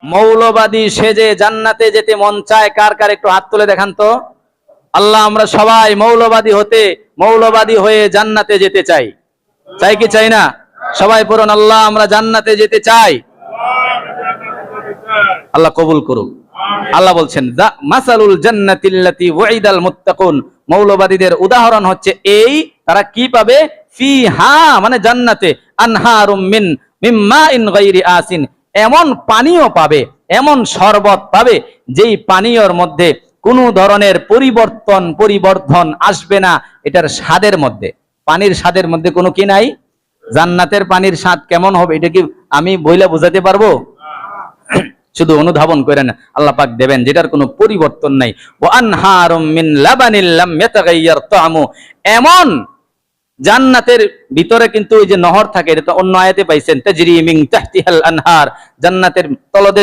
মৌলবাদী সেজে জান্নাতে যেতে মন চায় কার কার? একটু হাত তুলে দেখান তো। আল্লাহ, আমরা সবাই মৌলবাদী হয়ে জান্নাতে যেতে চাই। চাই কি চাই না? সবাই পড়ুন, আল্লাহ আমরা জান্নাতে যেতে চাই। আল্লাহ কবুল করুক। আল্লাহ বলছেন, মাসালুল জান্নাতিল্লাতী ওয়াইদাল মুত্তাকুন, মৌলবাদীদের উদাহরণ হচ্ছে এই, তারা কি পাবে? ফিহা মানে জান্নাতে, আনহারুম মিন মিম্মাইন গায়রি আসিন, এমন পানীয় পাবে, এমন শরবত পাবে, যেই পানীয়র মধ্যে কোনো ধরনের পরিবর্ধন আসবে না। এটার স্বাদের মধ্যে, পানির স্বাদের মধ্যে কোনো কি নাই। জান্নাতের পানির স্বাদ কেমন হবে এটা কি আমি বইলা বোঝাতে পারবো? শুধু অনুধাবন করেন, আল্লাহ পাক দেবেন যেটার কোনো পরিবর্তন নাই। ওয়া আনহারুম মিন লাবানিল লাম ইয়াতাগায়্যার তা'মু, এমন জান্নাতের ভিতরে কিন্তু ওই যে নহর থাকে, এটা তো অন্য আয়াতে পাইছেন, তাজরি মিন তাহতিহাল আনহার, জান্নাতের তলদেশ